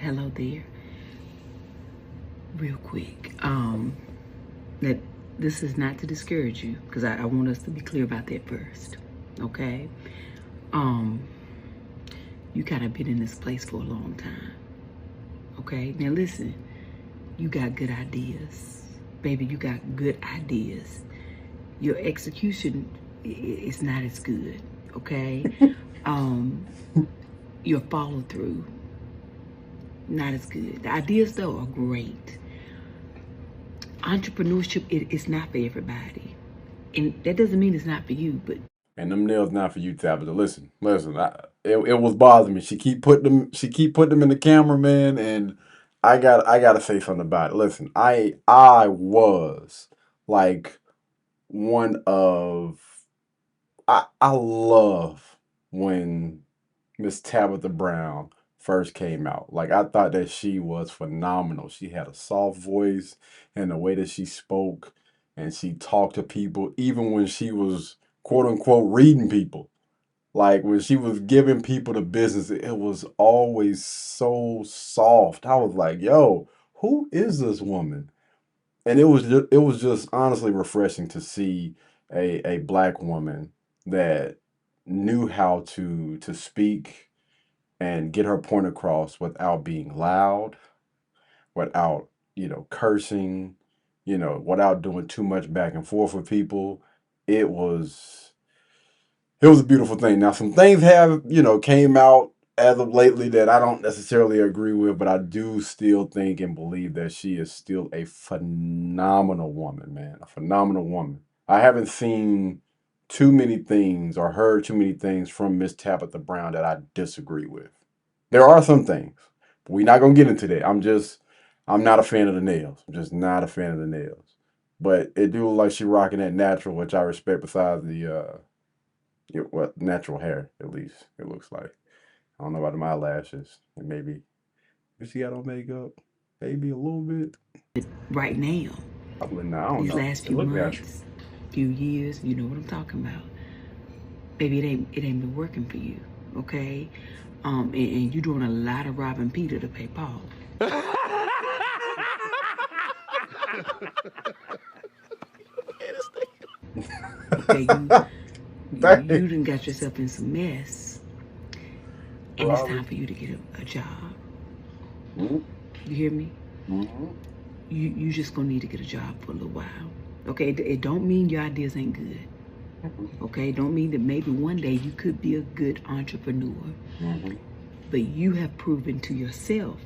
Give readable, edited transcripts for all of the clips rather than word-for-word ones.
Hello there. Real quick. That this is not to discourage you, because I want us to be clear about that first. Okay? Um, you kind of been in this place for a long time. Okay? Now listen, you got good ideas. Baby, you got good ideas. Your execution is not as good. Okay? Um, your follow through, not as good. The ideas though are great. Entrepreneurship is not for everybody, and that doesn't mean it's not for you. But And them nails not for you, Tabitha. Listen. It was bothering me. She keep putting them in the camera, man, and I gotta say something about it. Listen, I was like one of I love when Miss Tabitha Brown first came out. Like I thought that she was phenomenal. She had a soft voice and the way that she spoke and she talked to people, even when she was quote unquote reading people. Like when she was giving people the business, it was always so soft. I was like, yo, who is this woman? And it was just honestly refreshing to see a black woman that knew how to speak and get her point across without being loud, without cursing, without doing too much back and forth with people. It was it was a beautiful thing. Now some things have came out as of lately that I don't necessarily agree with, but I do still think and believe that she is still a phenomenal woman, man. A phenomenal woman. I haven't seen too many things or heard too many things from Miss Tabitha Brown that I disagree with. There are some things, but we're not gonna get into that. I'm not a fan of the nails. I'm just not a fan of the nails. But it do look like she rocking that natural, which I respect. Besides the natural hair, at least it looks like. I don't know about the eyelashes, and maybe if she got on makeup, maybe a little bit. right now, Probably not. I don't these know. last It few look natural. months, few years, you know what I'm talking about. Baby, it ain't been working for you. Okay? And you doing a lot of robbing Peter to pay Paul. Okay, you Dang, you done got yourself in some mess, and it's time Robert. for you to get a job. Mm-hmm. You hear me? Mm-hmm. You just gonna need to get a job for a little while. Okay, it don't mean your ideas ain't good. Okay, don't mean that maybe one day you could be a good entrepreneur, Mm-hmm. but you have proven to yourself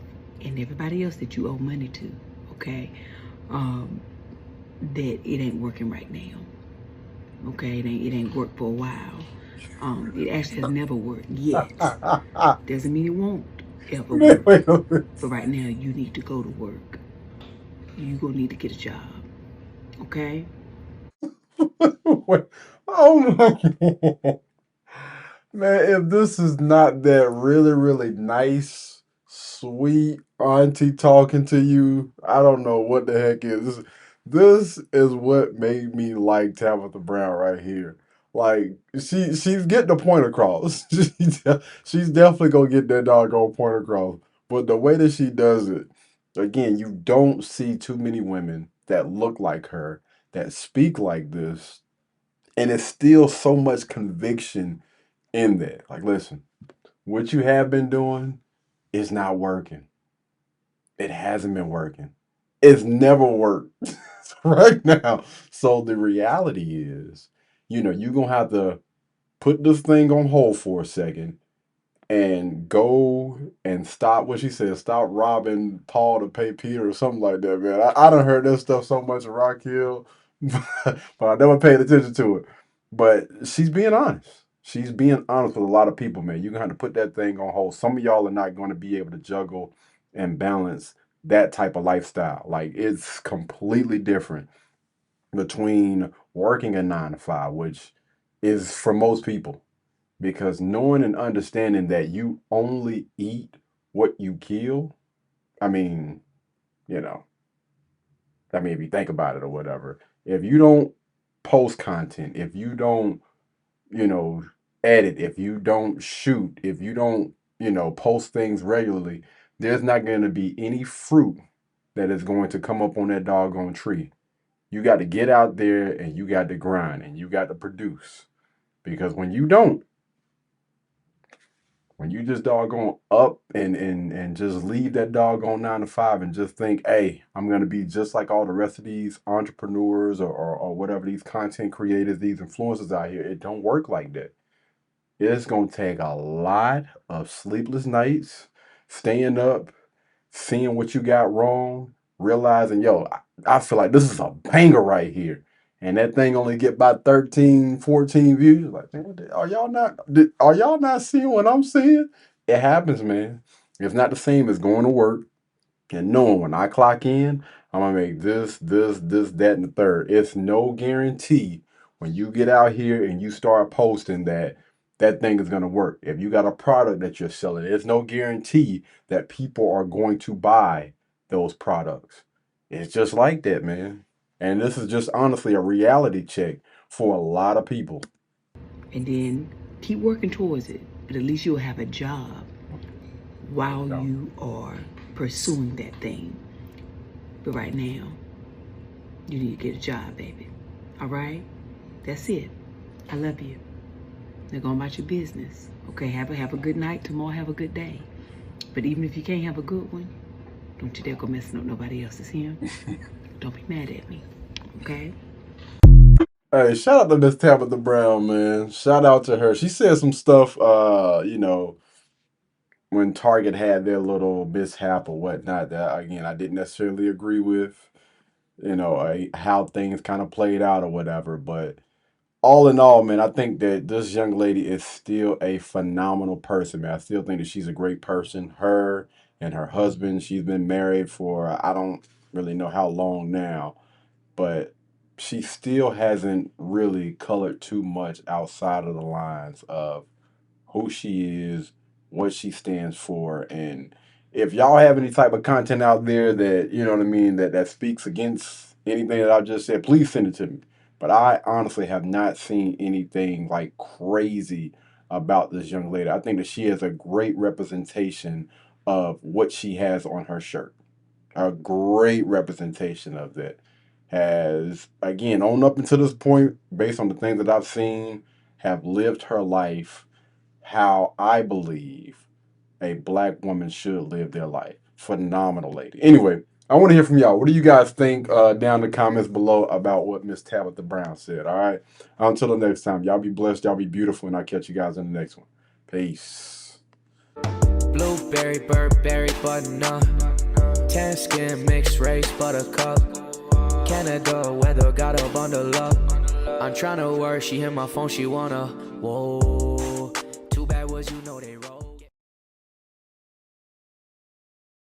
and everybody else that you owe money to. Okay, um, that it ain't working right now. Okay, it ain't worked for a while. It actually has never worked yet. Doesn't mean it won't ever Man, work. wait a minute. But right now, you need to go to work. You gonna need to get a job. Okay? Wait. Oh my man, if this is not that really, really nice, sweet auntie talking to you, I don't know what the heck is. This is what made me like Tabitha Brown right here. Like she's getting the point across. She's definitely gonna get that doggone point across. But the way that she does it, again, you don't see too many women that look like her, that speak like this, and it's still so much conviction in that. Like, listen, what you have been doing is not working. It hasn't been working. It's never worked right now. So the reality is, you're gonna have to put this thing on hold for a second and go and stop what she said, stop robbing Paul to pay Peter or something like that, man. I done heard that stuff so much in Rock Hill, but I never paid attention to it. But she's being honest. She's being honest with a lot of people, man. You're gonna have to put that thing on hold. Some of y'all are not gonna be able to juggle and balance that type of lifestyle. Like it's completely different between working a 9 to 5, which is for most people, because knowing and understanding that you only eat what you kill, I mean, you know, if you think about it or whatever, if you don't post content, if you don't, you know, edit, if you don't shoot, if you don't, post things regularly, there's not going to be any fruit that is going to come up on that doggone tree. You got to get out there and you got to grind and you got to produce. Because when you don't, when you just doggone up and just leave that doggone 9 to 5 and just think, hey, I'm gonna be just like all the rest of these entrepreneurs or whatever these content creators, these influencers out here, it don't work like that. It's gonna take a lot of sleepless nights, staying up, seeing what you got wrong, realizing, yo, I feel like this is a banger right here. And that thing only get about 13, 14 views. Like, man, are y'all not seeing what I'm seeing? It happens, man. It's not the same as going to work and knowing when I clock in, I'm gonna make this, that, and the third. It's no guarantee when you get out here and you start posting that that thing is gonna work. If you got a product that you're selling, there's no guarantee that people are going to buy those products. It's just like that, man. And this is just honestly a reality check for a lot of people. And then keep working towards it. But at least you'll have a job while you are pursuing that thing. But right now, you need to get a job, baby. All right? That's it. I love you. Now go about your business. Okay, have a good night. Tomorrow have a good day. But even if you can't have a good one, don't you dare go messing up nobody else's here. Don't be mad at me. Okay? Hey, shout out to Miss Tabitha Brown, man. Shout out to her. She said some stuff, when Target had their little mishap or whatnot, that again I didn't necessarily agree with, how things kind of played out or whatever. But all in all, man, I think that this young lady is still a phenomenal person, man. I still think that she's a great person. Her and her husband, she's been married for I don't really know how long now, but she still hasn't really colored too much outside of the lines of who she is, what she stands for, and if y'all have any type of content out there that you know what I mean that speaks against anything that I just said, please send it to me. But I honestly have not seen anything like crazy about this young lady. I think that she is a great representation of what she has on her shirt. A great representation of that. Has again on up until this point, based on the things that I've seen, have lived her life how I believe a black woman should live their life. Phenomenal lady. Anyway, I want to hear from y'all. What do you guys think down in the comments below about what Miss Tabitha Brown said? All right. Until the next time, y'all be blessed. Y'all be beautiful. And I'll catch you guys in the next one. Peace. Blueberry, Burberry, button-up. Tan skin, mixed race, buttercup. Canada weather, got a bundle up. I'm tryna work, she hit my phone, she wanna. Whoa.